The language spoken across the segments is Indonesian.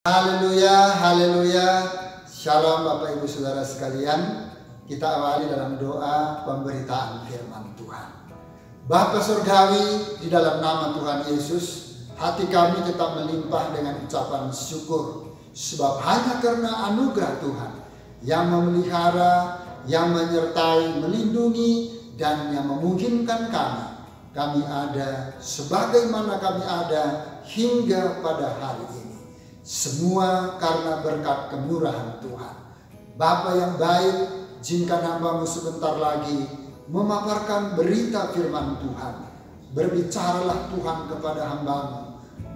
Haleluya, haleluya. Shalom Bapak Ibu Saudara sekalian. Kita awali dalam doa pemberitaan firman Tuhan. Bapa Surgawi, di dalam nama Tuhan Yesus, hati kami tetap melimpah dengan ucapan syukur. Sebab hanya karena anugerah Tuhan yang memelihara, yang menyertai, melindungi, dan yang memungkinkan kami ada sebagaimana kami ada hingga pada hari ini. Semua karena berkat kemurahan Tuhan. Bapa yang baik, izinkan hamba-Mu sebentar lagi memaparkan berita firman Tuhan. Berbicaralah Tuhan kepada hamba-Mu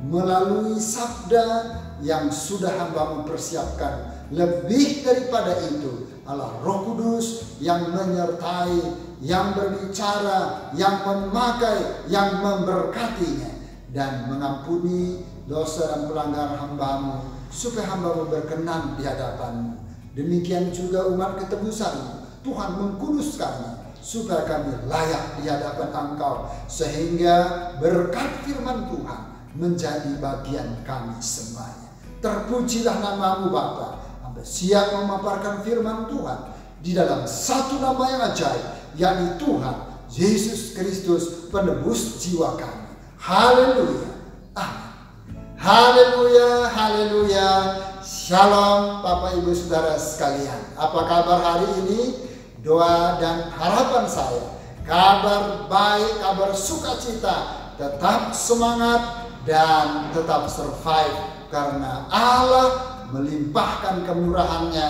melalui sabda yang sudah hamba-Mu persiapkan. Lebih daripada itu, Allah Roh Kudus yang menyertai, yang berbicara, yang memakai, yang memberkatinya, dan mengampuni dosa dan pelanggaran hamba-Mu, supaya hamba-Mu berkenan di hadapan-Mu. Demikian juga umat ketebusan-Mu, Tuhan mengkuduskan, supaya kami layak di hadapan Engkau, sehingga berkat firman Tuhan menjadi bagian kami semuanya. Terpujilah nama-Mu Bapa. Hamba siap memaparkan firman Tuhan di dalam satu nama yang ajaib, yakni Tuhan Yesus Kristus, penebus jiwa kami. Haleluya. Amin. Haleluya, haleluya. Shalom Bapak Ibu Saudara sekalian. Apa kabar hari ini? Doa dan harapan saya, kabar baik, kabar sukacita, tetap semangat dan tetap survive, karena Allah melimpahkan kemurahan-Nya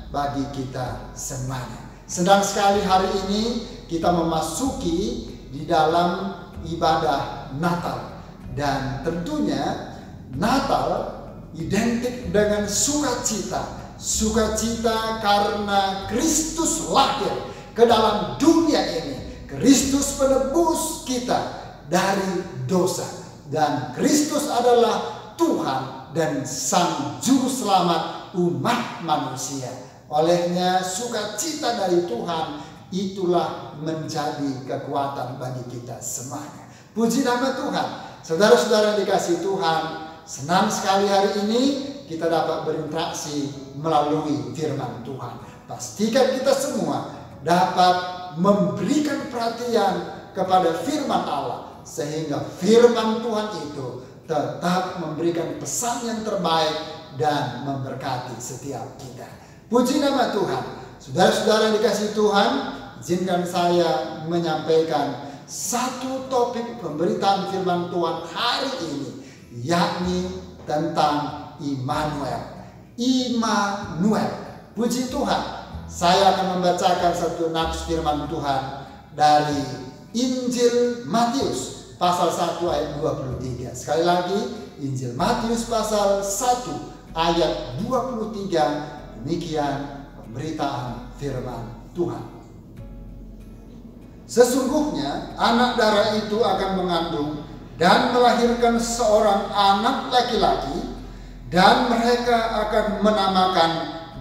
bagi kita semuanya. Senang sekali hari ini kita memasuki di dalam ibadah Natal, dan tentunya Natal identik dengan sukacita. Sukacita karena Kristus lahir ke dalam dunia ini. Kristus penebus kita dari dosa, dan Kristus adalah Tuhan dan Sang Juru Selamat umat manusia. Olehnya sukacita dari Tuhan itulah menjadi kekuatan bagi kita semuanya. Puji nama Tuhan. Saudara-saudara yang dikasihi Tuhan, senang sekali hari ini kita dapat berinteraksi melalui firman Tuhan. Pastikan kita semua dapat memberikan perhatian kepada firman Allah, sehingga firman Tuhan itu tetap memberikan pesan yang terbaik dan memberkati setiap kita. Puji nama Tuhan. Saudara-saudara yang dikasihi Tuhan, izinkan saya menyampaikan satu topik pemberitaan firman Tuhan hari ini, yakni tentang Immanuel. Immanuel. Puji Tuhan. Saya akan membacakan satu nats firman Tuhan dari Injil Matius pasal 1 ayat 23. Sekali lagi, Injil Matius pasal 1 ayat 23. Demikian pemberitaan firman Tuhan. Sesungguhnya anak darah itu akan mengandung dan melahirkan seorang anak laki-laki, dan mereka akan menamakan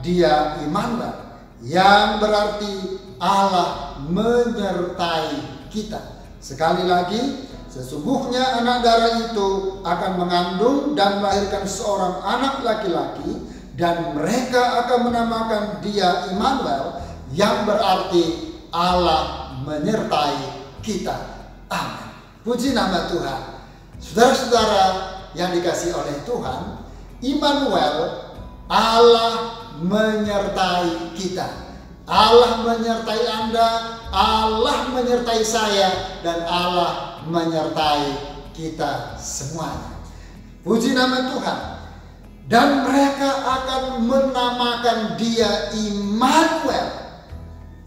dia Immanuel, yang berarti Allah menyertai kita. Sekali lagi, sesungguhnya anak darah itu akan mengandung dan melahirkan seorang anak laki-laki, dan mereka akan menamakan dia Immanuel, yang berarti Allah menyertai kita. Amin. Puji nama Tuhan. Saudara-saudara yang dikasihi oleh Tuhan, Immanuel, Allah menyertai kita. Allah menyertai Anda, Allah menyertai saya, dan Allah menyertai kita semuanya. Puji nama Tuhan. Dan mereka akan menamakan dia Immanuel,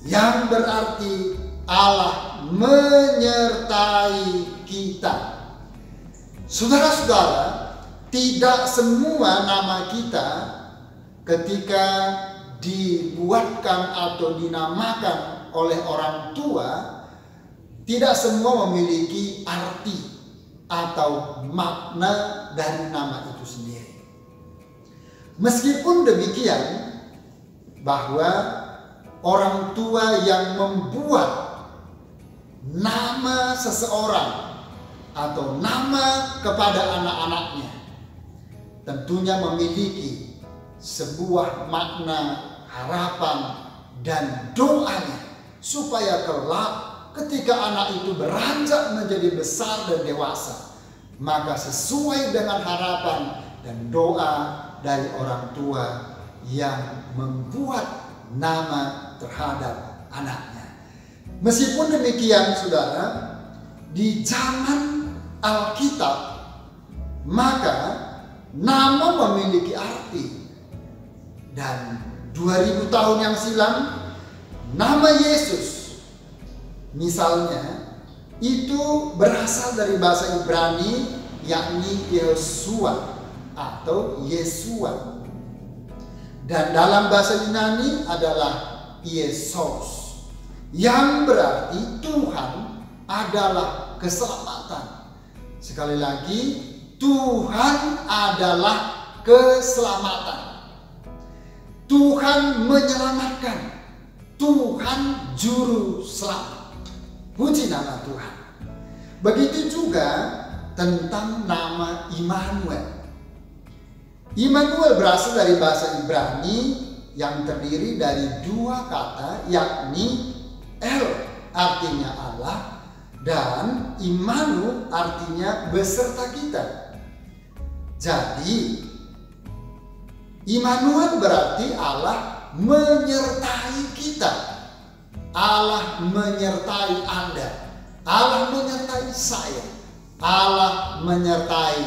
yang berarti Allah menyertai kita. Saudara-saudara, tidak semua nama kita ketika dibuatkan atau dinamakan oleh orang tua, tidak semua memiliki arti atau makna dari nama itu sendiri. Meskipun demikian, bahwa orang tua yang membuat nama seseorang atau nama kepada anak-anaknya tentunya memiliki sebuah makna, harapan, dan doanya supaya kelak ketika anak itu beranjak menjadi besar dan dewasa, maka sesuai dengan harapan dan doa dari orang tua yang membuat nama terhadap anaknya. Meskipun demikian, saudara, di zaman Alkitab, maka nama memiliki arti. Dan 2000 tahun yang silam, nama Yesus misalnya itu berasal dari bahasa Ibrani, yakni Yeshua atau Yesua. Dan dalam bahasa Yunani adalah Iesos, yang berarti Tuhan adalah keselamatan. Sekali lagi, Tuhan adalah keselamatan. Tuhan menyelamatkan. Tuhan juru selamat. Puji nama Tuhan. Begitu juga tentang nama Immanuel. Immanuel berasal dari bahasa Ibrani yang terdiri dari dua kata, yakni El artinya Allah dan Immanuel artinya beserta kita. Jadi Immanuel berarti Allah menyertai kita. Allah menyertai Anda. Allah menyertai saya. Allah menyertai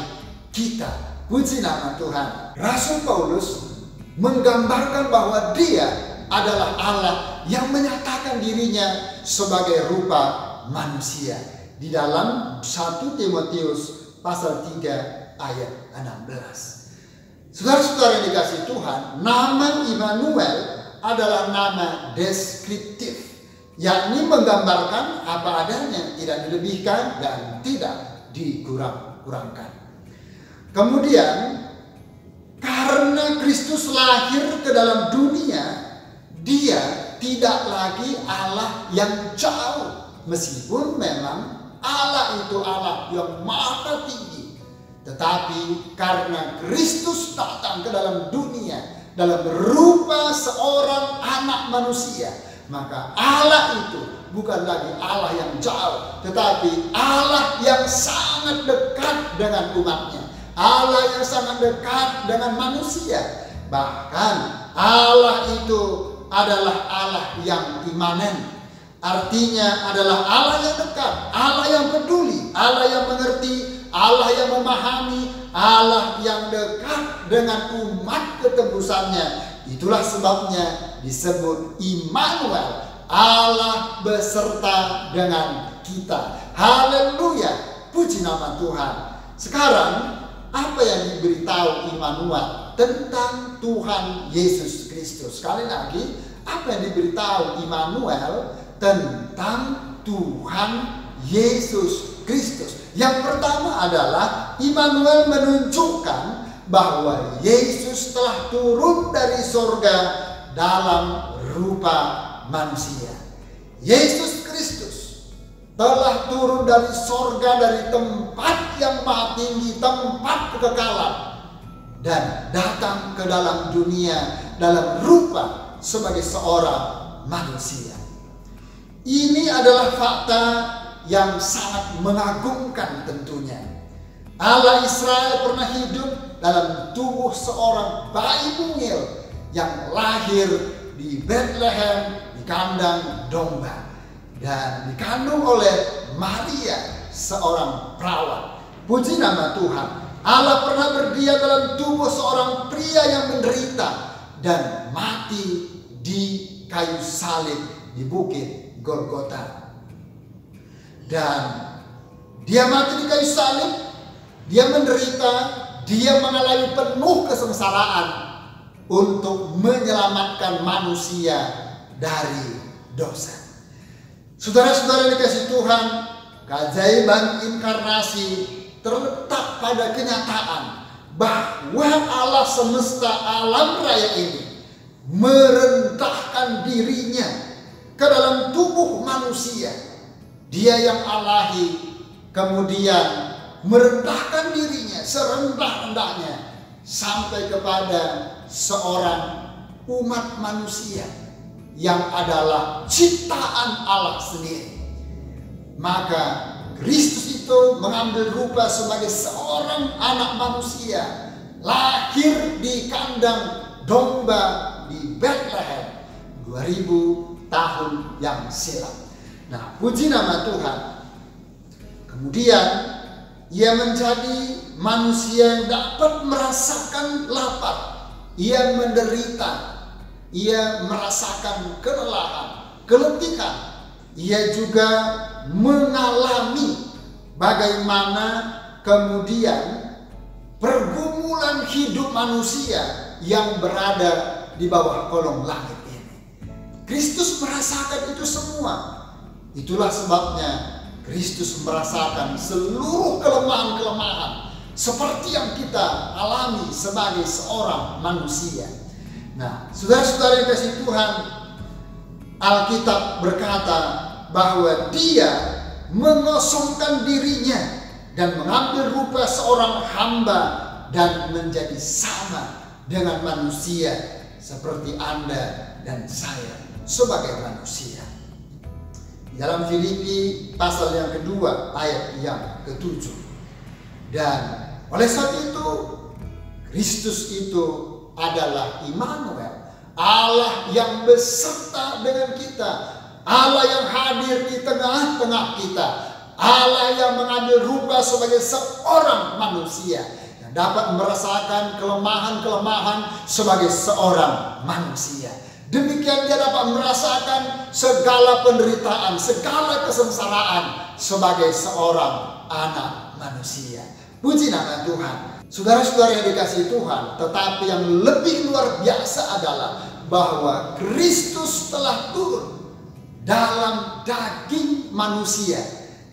kita. Puji nama Tuhan. Rasul Paulus menggambarkan bahwa dia adalah Allah yang menyatakan dirinya sebagai rupa manusia. Di dalam 1 Timotius pasal 3 ayat 16. Saudara-saudara yang dikasihi Tuhan, nama Immanuel adalah nama deskriptif, yakni menggambarkan apa adanya, tidak dilebihkan dan tidak dikurang-kurangkan. Kemudian, karena Kristus lahir ke dalam dunia, dia tidak lagi Allah yang jauh, meskipun memang Allah itu Allah yang maha tinggi. Tetapi karena Kristus datang ke dalam dunia dalam rupa seorang anak manusia, maka Allah itu bukan lagi Allah yang jauh, tetapi Allah yang sangat dekat dengan umatnya, Allah yang sangat dekat dengan manusia. Bahkan Allah itu adalah Allah yang imanen, artinya adalah Allah yang dekat, Allah yang peduli, Allah yang mengerti, Allah yang memahami, Allah yang dekat dengan umat ketebusannya. Itulah sebabnya disebut Immanuel, Allah beserta dengan kita. Haleluya, puji nama Tuhan. Sekarang, apa yang diberitahu Immanuel tentang Tuhan Yesus Kristus? Sekali lagi, apa yang diberitahu Immanuel tentang Tuhan Yesus Kristus? Yang pertama adalah Immanuel menunjukkan bahwa Yesus telah turun dari sorga dalam rupa manusia. Yesus Kristus telah turun dari sorga, dari tempat yang maha tinggi, tempat kekekalan, dan datang ke dalam dunia dalam rupa sebagai seorang manusia. Ini adalah fakta yang sangat mengagumkan tentunya. Allah Israel pernah hidup dalam tubuh seorang bayi mungil yang lahir di Bethlehem di kandang domba dan dikandung oleh Maria, seorang perawat. Puji nama Tuhan. Allah pernah berdiam dalam tubuh seorang pria yang menderita dan mati di kayu salib di bukit Golgota. Dan dia mati di kayu salib, dia menderita, dia mengalami penuh kesengsaraan untuk menyelamatkan manusia dari dosa. Saudara-saudara dikasihi Tuhan, keajaiban inkarnasi terletak pada kenyataan bahwa Allah semesta alam raya ini merendahkan dirinya ke dalam tubuh manusia. Dia yang alahi kemudian merendahkan dirinya serendah-rendahnya sampai kepada seorang umat manusia yang adalah ciptaan Allah sendiri. Maka Kristus itu mengambil rupa sebagai seorang anak manusia, lahir di kandang domba di Bethlehem 2000 tahun yang silam. Nah, puji nama Tuhan. Kemudian ia menjadi manusia yang dapat merasakan lapar. Ia menderita. Ia merasakan kelelahan, keletihan. Ia juga mengalami bagaimana kemudian pergumulan hidup manusia yang berada di bawah kolong langit ini. Kristus merasakan itu semua. Itulah sebabnya Kristus merasakan seluruh kelemahan-kelemahan seperti yang kita alami sebagai seorang manusia. Nah, saudara-saudara yang kasih Tuhan, Alkitab berkata bahwa dia mengosongkan dirinya dan mengambil rupa seorang hamba dan menjadi sama dengan manusia seperti Anda dan saya sebagai manusia. Dalam Filipi pasal yang kedua ayat yang ke-7. Dan oleh sebab itu Kristus itu adalah Immanuel, Allah yang beserta dengan kita, Allah yang hadir di tengah-tengah kita, Allah yang mengambil rupa sebagai seorang manusia yang dapat merasakan kelemahan-kelemahan sebagai seorang manusia. Demikian dia dapat merasakan segala penderitaan, segala kesengsaraan sebagai seorang anak manusia. Puji nama Tuhan. Saudara-saudara yang dikasihi Tuhan, tetapi yang lebih luar biasa adalah bahwa Kristus telah turun dalam daging manusia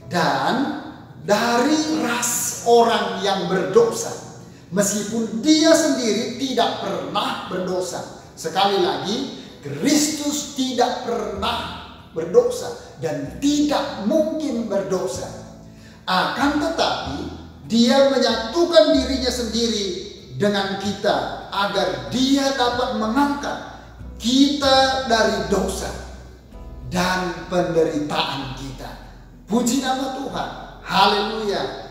dan dari ras orang yang berdosa, meskipun dia sendiri tidak pernah berdosa. Sekali lagi, Kristus tidak pernah berdosa dan tidak mungkin berdosa. Akan tetapi dia menyatukan dirinya sendiri dengan kita agar dia dapat mengangkat kita dari dosa dan penderitaan kita. Puji nama Tuhan. Haleluya.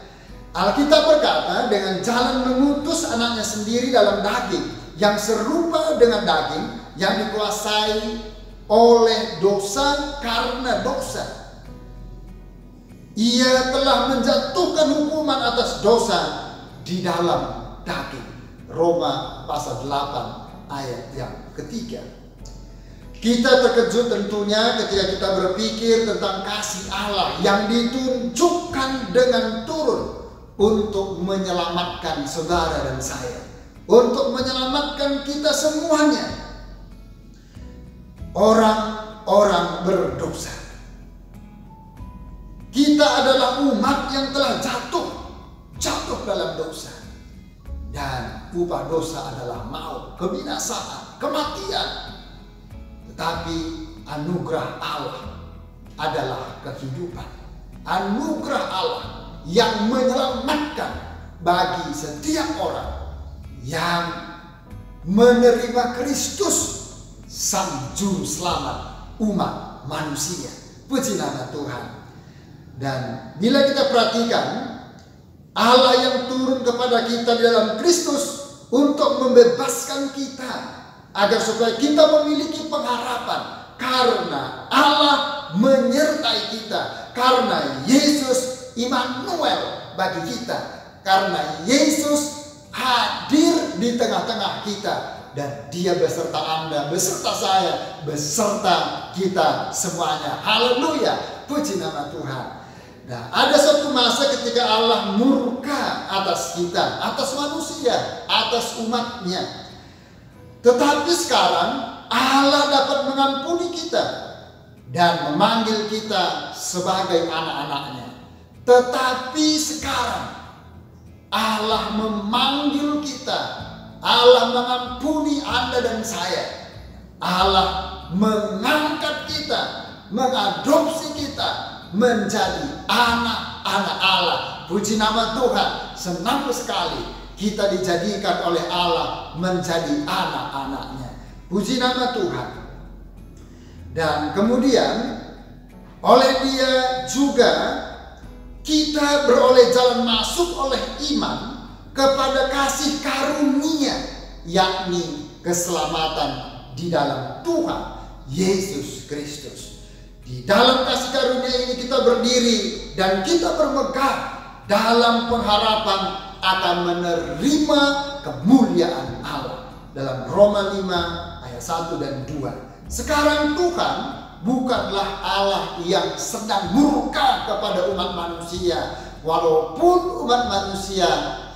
Alkitab berkata dengan jalan mengutus anaknya sendiri dalam daging yang serupa dengan daging yang dikuasai oleh dosa karena dosa. Ia telah menjatuhkan hukuman atas dosa di dalam daging. Roma pasal 8 ayat yang ketiga. Kita terkejut tentunya ketika kita berpikir tentang kasih Allah yang ditunjukkan dengan turun untuk menyelamatkan saudara dan saya, untuk menyelamatkan kita semuanya, orang-orang berdosa. Kita adalah umat yang telah jatuh dalam dosa. Dan upah dosa adalah maut, kebinasaan, kematian. Tetapi anugerah Allah adalah kehidupan. Anugerah Allah yang menyelamatkan bagi setiap orang yang menerima Kristus, Sang Juru Selamat umat manusia. Puji nama Tuhan. Dan bila kita perhatikan, Allah yang turun kepada kita di dalam Kristus untuk membebaskan kita agar supaya kita memiliki pengharapan, karena Allah menyertai kita, karena Yesus Immanuel bagi kita, karena Yesus hadir di tengah-tengah kita, dan dia beserta Anda, beserta saya, beserta kita semuanya. Haleluya, puji nama Tuhan. Nah, ada suatu masa ketika Allah murka atas kita, atas manusia, atas umatnya. Tetapi sekarang Allah dapat mengampuni kita dan memanggil kita sebagai anak-anaknya. Tetapi sekarang Allah memanggil kita, Allah mengampuni Anda dan saya. Allah mengangkat kita, mengadopsi kita menjadi anak-anak Allah. Puji nama Tuhan. Senang sekali kita dijadikan oleh Allah menjadi anak-anaknya. Puji nama Tuhan. Dan kemudian oleh Dia juga kita beroleh jalan masuk oleh iman kepada kasih karunia, yakni keselamatan di dalam Tuhan Yesus Kristus. Di dalam kasih karunia ini kita berdiri dan kita bermegah dalam pengharapan akan menerima kemuliaan Allah. Dalam Roma 5 ayat 1 dan 2. Sekarang Tuhan bukanlah Allah yang sedang murka kepada umat manusia, walaupun umat manusia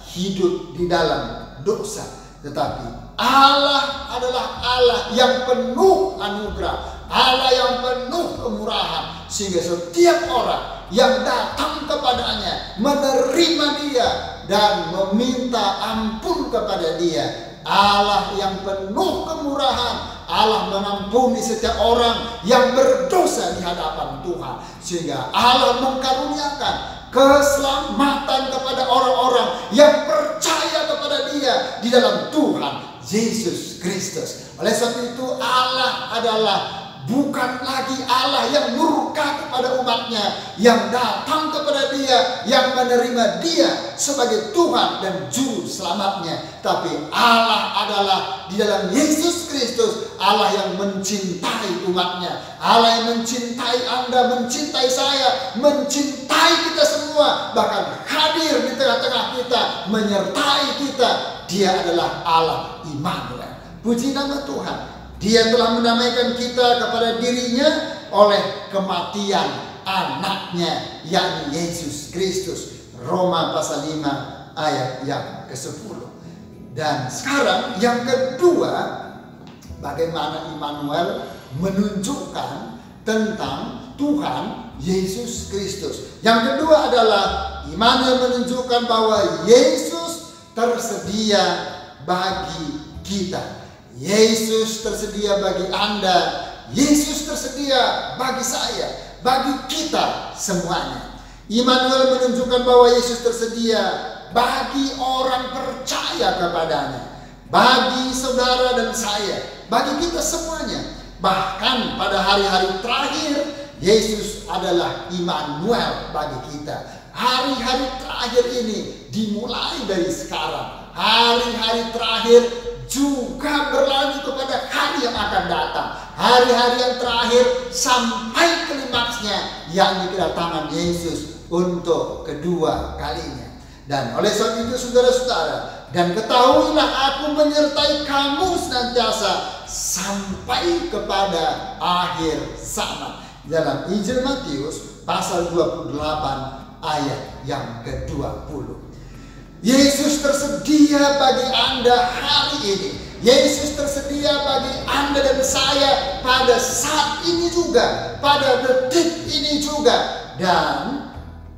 hidup di dalam dosa. Tetapi Allah adalah Allah yang penuh anugerah, Allah yang penuh kemurahan, sehingga setiap orang yang datang kepadanya, menerima Dia dan meminta ampun kepada Dia, Allah yang penuh kemurahan, Allah mengampuni setiap orang yang berdosa di hadapan Tuhan, sehingga Allah mengkaruniakan keselamatan kepada orang-orang yang percaya kepada Dia di dalam Tuhan Yesus Kristus. Oleh sebab itu Allah adalah bukan lagi Allah yang murka kepada umatnya, yang datang kepada Dia, yang menerima Dia sebagai Tuhan dan Juru Selamatnya. Tapi Allah adalah di dalam Yesus Kristus, Allah yang mencintai umatnya, Allah yang mencintai Anda, mencintai saya, mencintai kita semua, bahkan hadir di tengah-tengah kita, menyertai kita. Dia adalah Allah Immanuel. Puji nama Tuhan. Dia telah mendamaikan kita kepada dirinya oleh kematian anaknya, yakni Yesus Kristus. Roma pasal 5 ayat yang ke-10. Dan sekarang yang kedua, bagaimana Immanuel menunjukkan tentang Tuhan Yesus Kristus. Yang kedua adalah Immanuel menunjukkan bahwa Yesus tersedia bagi kita. Yesus tersedia bagi Anda, Yesus tersedia bagi saya, bagi kita semuanya. Immanuel menunjukkan bahwa Yesus tersedia bagi orang percaya kepadanya, bagi saudara dan saya, bagi kita semuanya. Bahkan pada hari-hari terakhir, Yesus adalah Immanuel bagi kita. Hari-hari terakhir ini dimulai dari sekarang. Hari-hari terakhir juga berlanjut kepada hari yang akan datang. Hari-hari yang terakhir sampai klimaksnya, yakni kedatangan Yesus untuk kedua kalinya. Dan oleh sebab itu saudara-saudara, dan ketahuilah aku menyertai kamu senantiasa sampai kepada akhir zaman. Dalam Injil Matius pasal 28 ayat yang ke-20. Yesus tersedia bagi Anda hari ini. Yesus tersedia bagi Anda dan saya pada saat ini juga, pada detik ini juga. Dan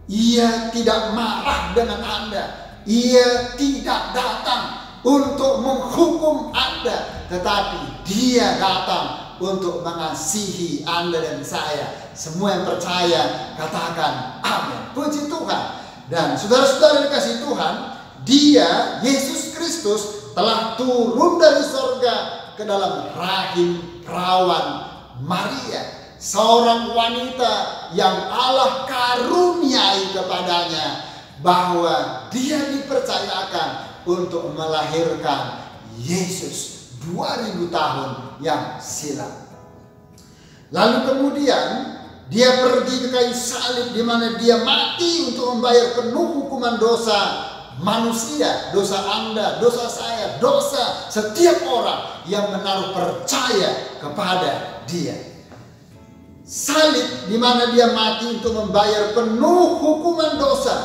Ia tidak marah dengan Anda. Ia tidak datang untuk menghukum Anda, tetapi Dia datang untuk mengasihi Anda dan saya. Semua yang percaya katakan amin. Puji Tuhan. Dan saudara-saudara dikasih Tuhan, Dia, Yesus Kristus, telah turun dari sorga ke dalam rahim perawan Maria, seorang wanita yang Allah karuniai kepadanya, bahwa Dia dipercayakan untuk melahirkan Yesus 2000 tahun yang silam. Lalu kemudian Dia pergi ke kayu salib, di mana Dia mati untuk membayar penuh hukuman dosa manusia, dosa Anda, dosa saya, dosa setiap orang yang menaruh percaya kepada Dia. Salib di mana Dia mati untuk membayar penuh hukuman dosa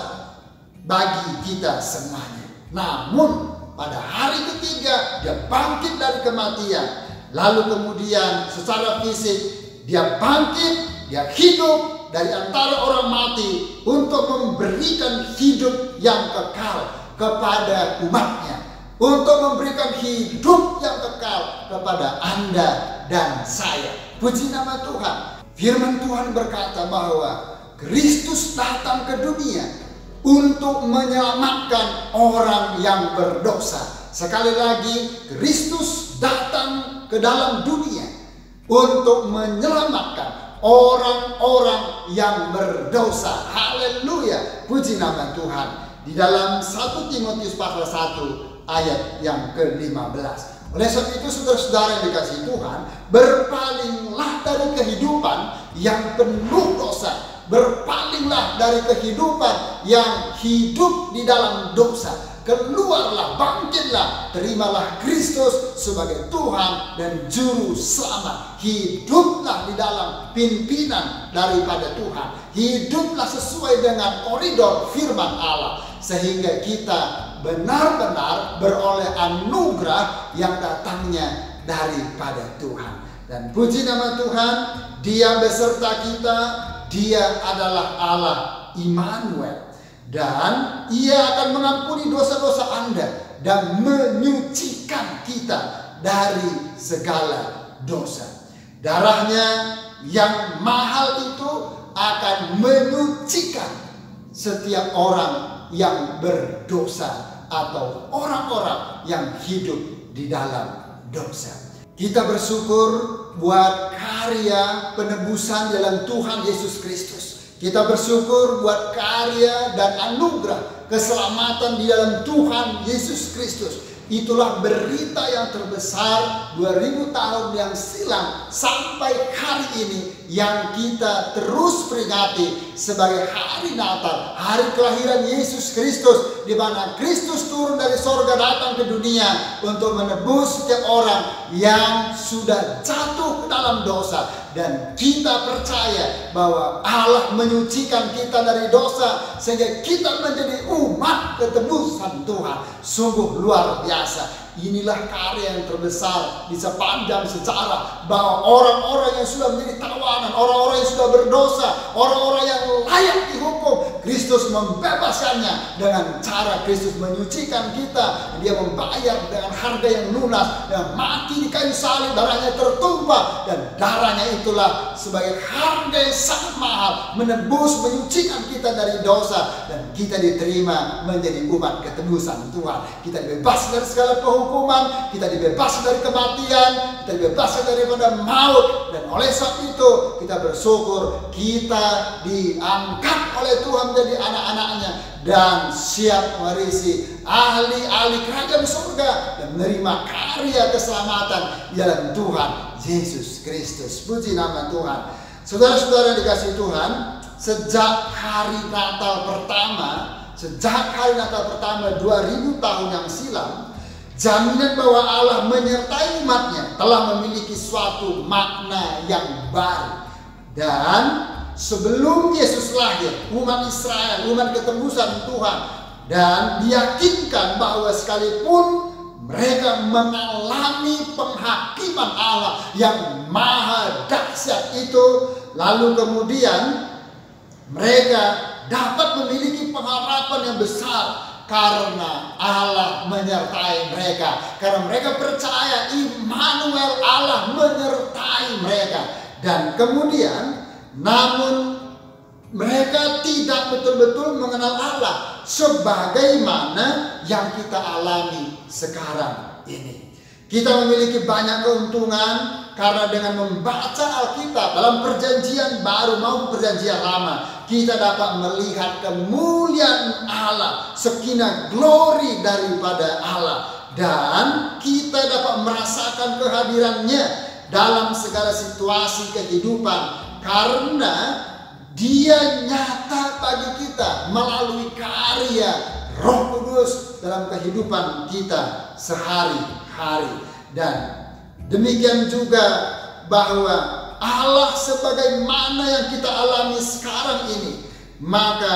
bagi kita semuanya. Namun pada hari ketiga Dia bangkit dari kematian. Lalu kemudian secara fisik Dia bangkit, Dia hidup dari antara orang mati untuk memberikan hidup yang kekal kepada umatnya, untuk memberikan hidup yang kekal kepada Anda dan saya. Puji nama Tuhan. Firman Tuhan berkata bahwa Kristus datang ke dunia untuk menyelamatkan orang yang berdosa. Sekali lagi, Kristus datang ke dalam dunia untuk menyelamatkan orang-orang yang berdosa. Haleluya, puji nama Tuhan. Di dalam 1 Timotius pasal 1 ayat yang ke-15. Oleh sebab itu, saudara-saudara yang dikasihi Tuhan, berpalinglah dari kehidupan yang penuh dosa. Berpalinglah dari kehidupan yang hidup di dalam dosa. Keluarlah, bangkitlah, terimalah Kristus sebagai Tuhan dan Juru Selamat. Hiduplah di dalam pimpinan daripada Tuhan. Hiduplah sesuai dengan koridor firman Allah, sehingga kita benar-benar beroleh anugerah yang datangnya daripada Tuhan. Dan puji nama Tuhan, Dia beserta kita. Dia adalah Allah Immanuel. Dan Ia akan mengampuni dosa-dosa Anda dan menyucikan kita dari segala dosa. Darahnya yang mahal itu akan menyucikan setiap orang yang berdosa atau orang-orang yang hidup di dalam dosa. Kita bersyukur buat karya penebusan dalam Tuhan Yesus Kristus. Kita bersyukur buat karya dan anugerah keselamatan di dalam Tuhan Yesus Kristus. Itulah berita yang terbesar 2000 tahun yang silam sampai hari ini yang kita terus peringati sebagai hari Natal, hari kelahiran Yesus Kristus, di mana Kristus turun dari sorga datang ke dunia untuk menebus setiap orang yang sudah jatuh ke dalam dosa. Dan kita percaya bahwa Allah menyucikan kita dari dosa sehingga kita menjadi umat ketebusan Tuhan. Sungguh luar biasa. Inilah karya yang terbesar di sepanjang sejarah, bahwa orang-orang yang sudah menjadi tawanan, orang-orang yang sudah berdosa, orang-orang yang layak dihukum, Kristus membebaskannya dengan cara Kristus menyucikan kita. Dia membayar dengan harga yang lunas, dan mati di kayu salib, darahnya tertumpah, dan darahnya itulah sebagai harga yang sangat mahal menebus, menyucikan kita dari dosa, dan kita diterima menjadi umat ketebusan Tuhan. Kita dibebaskan dari segala hukuman, kita dibebaskan dari kematian, kita dibebaskan daripada maut. Dan oleh sebab itu kita bersyukur kita diangkat oleh Tuhan menjadi anak-anaknya dan siap mewarisi ahli-ahli kerajaan surga dan menerima karya keselamatan dalam Tuhan Yesus Kristus. Puji nama Tuhan. Saudara-saudara yang dikasihi Tuhan, sejak hari Natal pertama 2000 tahun yang silam, jaminan bahwa Allah menyertai umatnya telah memiliki suatu makna yang baru. Dan sebelum Yesus lahir, umat Israel, umat ketebusan Tuhan, dan diyakinkan bahwa sekalipun mereka mengalami penghakiman Allah yang maha dahsyat itu, lalu kemudian mereka dapat memiliki pengharapan yang besar karena Allah menyertai mereka. Karena mereka percaya Immanuel, Allah menyertai mereka. Dan kemudian, namun mereka tidak betul-betul mengenal Allah sebagaimana yang kita alami sekarang ini. Kita memiliki banyak keuntungan karena dengan membaca Alkitab dalam perjanjian baru maupun perjanjian lama, kita dapat melihat kemuliaan Allah, sakinah glory daripada Allah, dan kita dapat merasakan kehadirannya dalam segala situasi kehidupan karena Dia nyata bagi kita melalui karya Roh Kudus dalam kehidupan kita sehari-hari. Dan demikian juga bahwa Allah sebagaimana yang kita alami sekarang ini, maka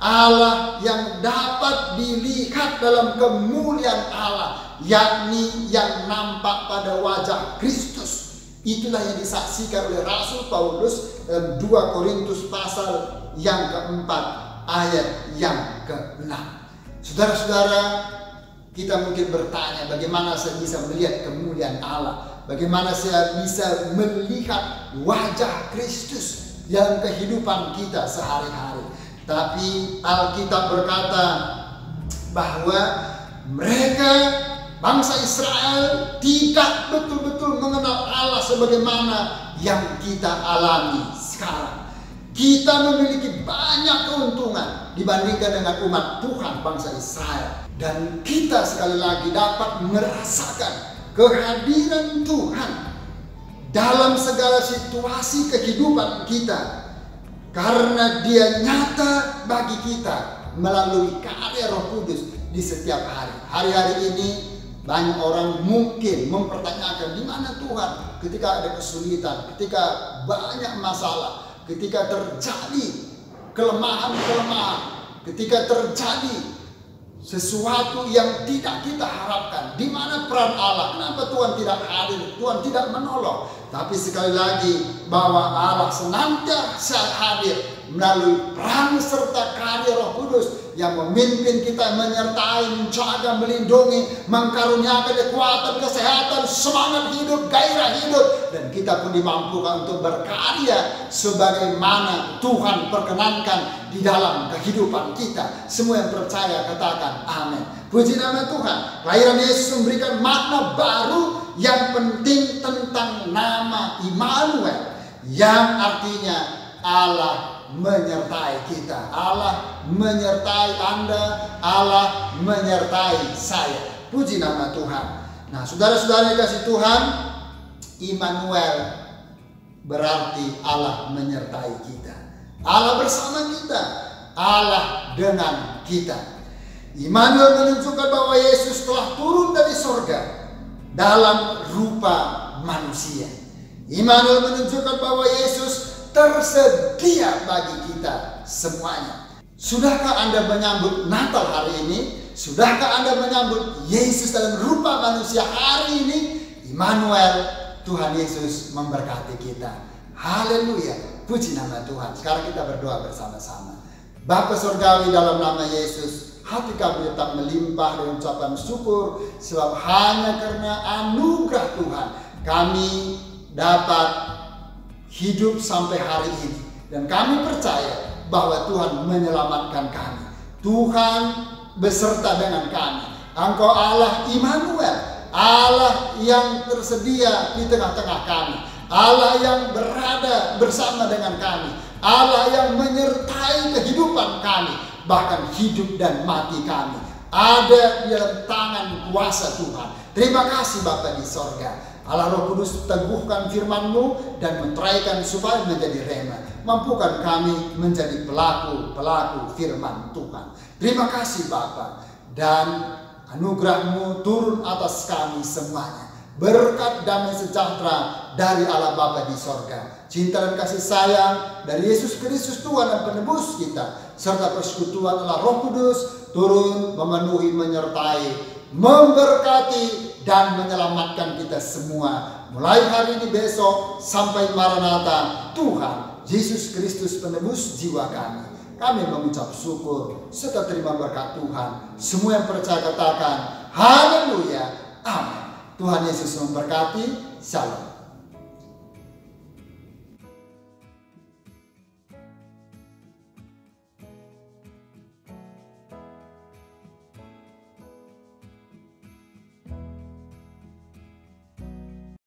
Allah yang dapat dilihat dalam kemuliaan Allah, yakni yang nampak pada wajah Kristus. Itulah yang disaksikan oleh Rasul Paulus dalam 2 Korintus pasal yang keempat ayat yang ke-6. Saudara-saudara, kita mungkin bertanya, bagaimana saya bisa melihat kemuliaan Allah? Bagaimana saya bisa melihat wajah Kristus dalam kehidupan kita sehari-hari? Tapi Alkitab berkata bahwa mereka, bangsa Israel, tidak betul-betul mengenal Allah sebagaimana yang kita alami sekarang. Kita memiliki banyak keuntungan dibandingkan dengan umat Tuhan bangsa Israel. Dan kita sekali lagi dapat merasakan kehadiran Tuhan dalam segala situasi kehidupan kita. Karena Dia nyata bagi kita melalui karya Roh Kudus di setiap hari. Hari-hari ini banyak orang mungkin mempertanyakan di mana Tuhan ketika ada kesulitan, ketika banyak masalah, ketika terjadi kelemahan-kelemahan, ketika terjadi sesuatu yang tidak kita harapkan. Di mana peran Allah? Kenapa Tuhan tidak hadir? Tuhan tidak menolong. Tapi sekali lagi bahwa Allah senantiasa hadir melalui peran serta karya Roh Kudus yang memimpin kita, menyertai, menjaga, melindungi, mengkaruniakan kekuatan, kesehatan, semangat hidup, gairah hidup, dan kita pun dimampukan untuk berkarya sebagaimana Tuhan perkenankan di dalam kehidupan kita. Semua yang percaya katakan amin. Puji nama Tuhan. Kelahiran Yesus memberikan makna baru yang penting tentang nama Immanuel, yang artinya Allah menyertai kita. Allah menyertai Anda, Allah menyertai saya. Puji nama Tuhan. Nah, saudara-saudara kasih Tuhan, Immanuel berarti Allah menyertai kita. Allah bersama kita, Allah dengan kita. Immanuel menunjukkan bahwa Yesus telah turun dari sorga dalam rupa manusia. Immanuel menunjukkan bahwa Yesus tersedia bagi kita semuanya. Sudahkah Anda menyambut Natal hari ini? Sudahkah Anda menyambut Yesus dalam rupa manusia hari ini? Immanuel, Tuhan Yesus memberkati kita. Haleluya, puji nama Tuhan. Sekarang kita berdoa bersama-sama. Bapa Surgawi, dalam nama Yesus, hati kami tetap melimpah dengan ucapan syukur, sebab hanya karena anugerah Tuhan kami dapat hidup sampai hari ini. Dan kami percaya bahwa Tuhan menyelamatkan kami. Tuhan beserta dengan kami. Engkau Allah Immanuel, Allah yang tersedia di tengah-tengah kami, Allah yang berada bersama dengan kami, Allah yang menyertai kehidupan kami, bahkan hidup dan mati kami ada di dalam tangan kuasa Tuhan. Terima kasih Bapa di sorga. Allah Roh Kudus, teguhkan firman-Mu dan menteraikan supaya menjadi rema. Mampukan kami menjadi pelaku-pelaku firman Tuhan. Terima kasih Bapa, dan anugerah-Mu turun atas kami semuanya. Berkat damai sejahtera dari Allah Bapa di sorga, cinta dan kasih sayang dari Yesus Kristus Tuhan dan penebus kita, serta persekutuan Allah Roh Kudus turun memenuhi, menyertai, memberkati dan menyelamatkan kita semua mulai hari ini, besok sampai Maranatha Tuhan Yesus Kristus penebus jiwa kami. Kami mengucap syukur serta terima berkat Tuhan. Semua yang percaya katakan haleluya, amin. Tuhan Yesus memberkati. Shalom.